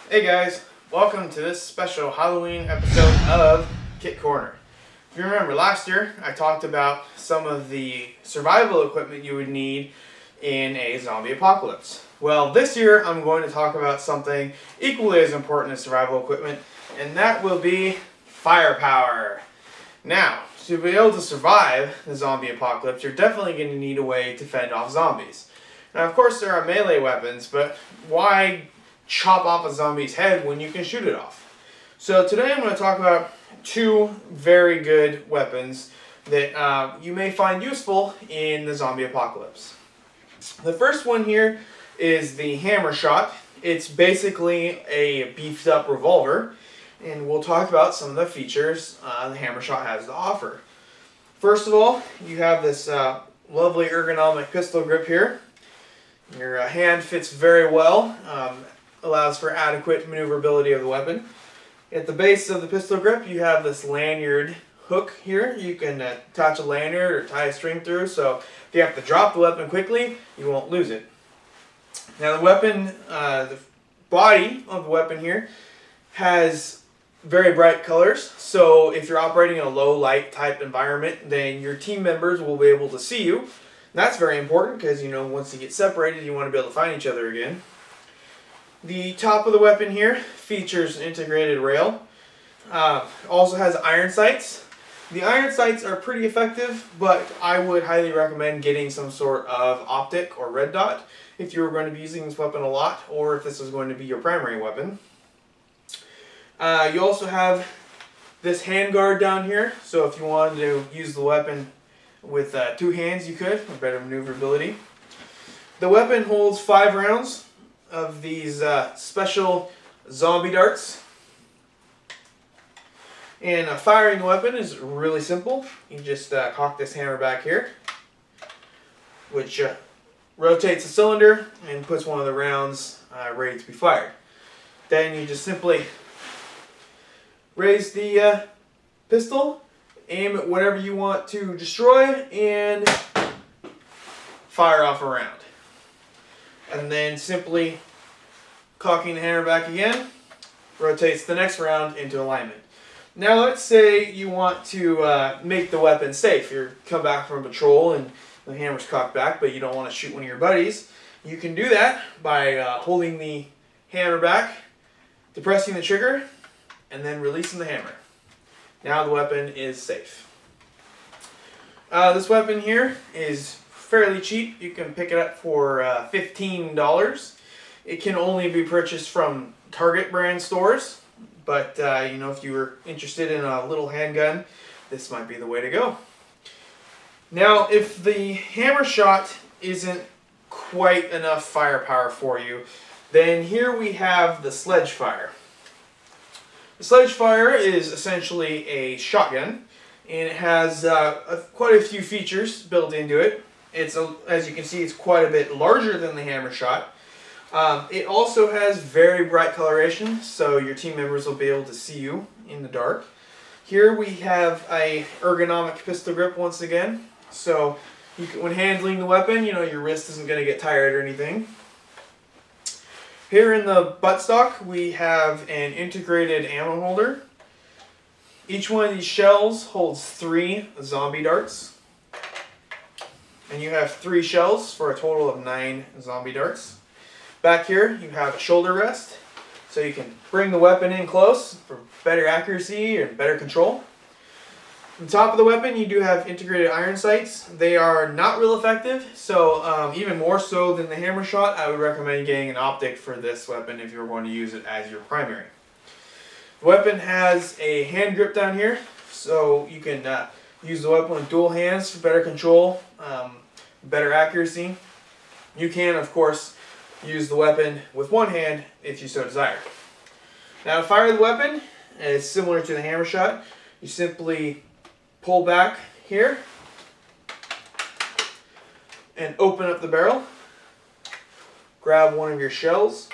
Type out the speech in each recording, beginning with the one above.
Hey guys, welcome to this special Halloween episode of Kit Corner. If you remember last year, I talked about some of the survival equipment you would need in a zombie apocalypse. Well, this year I'm going to talk about something equally as important as survival equipment, and that will be firepower. Now, to be able to survive the zombie apocalypse, you're definitely going to need a way to fend off zombies. Now, of course, there are melee weapons, but why chop off a zombie's head when you can shoot it off? So today I'm going to talk about two very good weapons that you may find useful in the zombie apocalypse. The first one here is the Hammer Shot. It's basically a beefed up revolver, and we'll talk about some of the features the Hammer Shot has to offer. First of all, you have this lovely ergonomic pistol grip here. Your hand fits very well, allows for adequate maneuverability of the weapon. At the base of the pistol grip, you have this lanyard hook here. You can attach a lanyard or tie a string through, so if you have to drop the weapon quickly, you won't lose it. Now the weapon, the body of the weapon here has very bright colors, so if you're operating in a low light type environment, then your team members will be able to see you. That's very important because, once you get separated, you want to be able to find each other again. The top of the weapon here features an integrated rail. Also has iron sights. The iron sights are pretty effective, but I would highly recommend getting some sort of optic or red dot if you were going to be using this weapon a lot, or if this is going to be your primary weapon. You also have this handguard down here, so if you wanted to use the weapon with two hands, you could, for better maneuverability. The weapon holds 5 rounds of these special zombie darts. And firing the weapon is really simple. You just cock this hammer back here, which rotates the cylinder and puts one of the rounds ready to be fired. Then you just simply raise the pistol, aim at whatever you want to destroy, and fire off a round. And then simply cocking the hammer back again rotates the next round into alignment. Now let's say you want to make the weapon safe. You come back from patrol and the hammer's cocked back, but you don't want to shoot one of your buddies. You can do that by holding the hammer back, depressing the trigger, and then releasing the hammer. Now the weapon is safe. This weapon here is fairly cheap. You can pick it up for $15. It can only be purchased from Target brand stores, but if you were interested in a little handgun, this might be the way to go. Now, if the Hammer Shot isn't quite enough firepower for you, then here we have the Sledge-Fire. The Sledge-Fire is essentially a shotgun, and it has quite a few features built into it. As you can see, it's quite a bit larger than the Hammer Shot. It also has very bright coloration, so your team members will be able to see you in the dark. Here we have a ergonomic pistol grip once again, so when handling the weapon, your wrist isn't going to get tired or anything. Here in the buttstock, we have an integrated ammo holder. Each one of these shells holds 3 zombie darts. And you have 3 shells for a total of 9 zombie darts. Back here, you have a shoulder rest, so you can bring the weapon in close for better accuracy and better control. On top of the weapon, you do have integrated iron sights. They are not real effective, so even more so than the Hammer Shot, I would recommend getting an optic for this weapon if you're going to use it as your primary. The weapon has a hand grip down here, so you can use the weapon with dual hands for better control, better accuracy. You can, of course, use the weapon with one hand if you so desire. Now, to fire the weapon, it's similar to the Hammer Shot. You simply pull back here and open up the barrel. Grab one of your shells,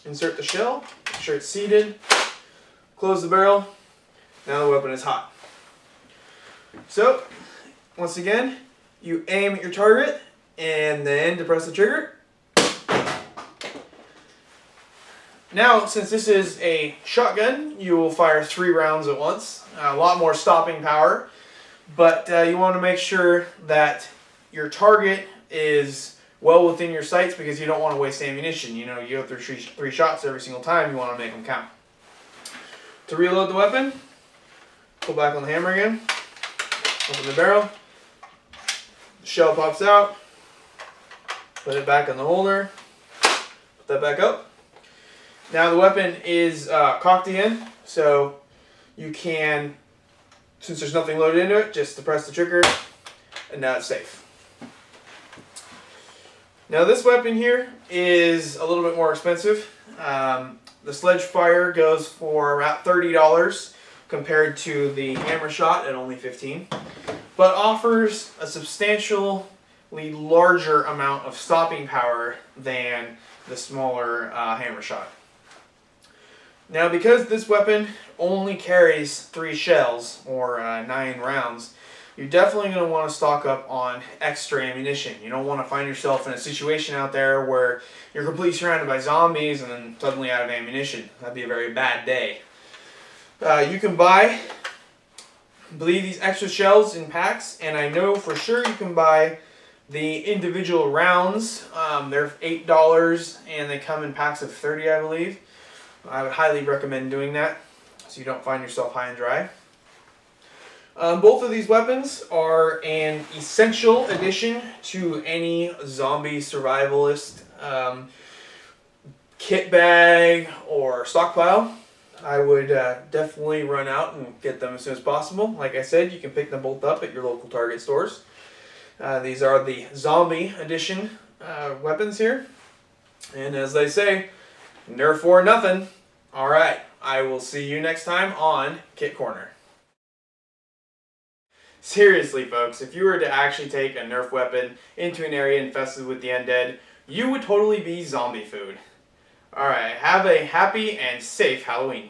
insert the shell, make sure it's seated, close the barrel. Now the weapon is hot. So, once again, you aim at your target and then depress the trigger. Now, since this is a shotgun, you will fire 3 rounds at once. A lot more stopping power, but you want to make sure that your target is well within your sights because you don't want to waste ammunition. You know, you go through 3 shots every single time, you want to make them count. To reload the weapon, pull back on the hammer again, open the barrel, the shell pops out, put it back in the holder, put that back up. Now the weapon is cocked again, so you can, since there's nothing loaded into it, just press the trigger, and now it's safe. Now this weapon here is a little bit more expensive. The Sledge-Fire goes for about $30 compared to the Hammer Shot at only $15, but offers a substantially larger amount of stopping power than the smaller Hammer Shot. Now, because this weapon only carries 3 shells, or 9 rounds, you're definitely going to want to stock up on extra ammunition. You don't want to find yourself in a situation out there where you're completely surrounded by zombies and then suddenly out of ammunition. That'd be a very bad day. You can buy, I believe, these extra shells in packs, and I know for sure you can buy the individual rounds. They're $8 and they come in packs of 30, I believe. I would highly recommend doing that so you don't find yourself high and dry. Both of these weapons are an essential addition to any zombie survivalist kit bag or stockpile. I would definitely run out and get them as soon as possible. Like I said, you can pick them both up at your local Target stores. These are the Zombie Edition weapons here. And as they say, Nerf or nothing. Alright, I will see you next time on Kit Corner. Seriously, folks, if you were to actually take a Nerf weapon into an area infested with the undead, you would totally be zombie food. Alright, have a happy and safe Halloween.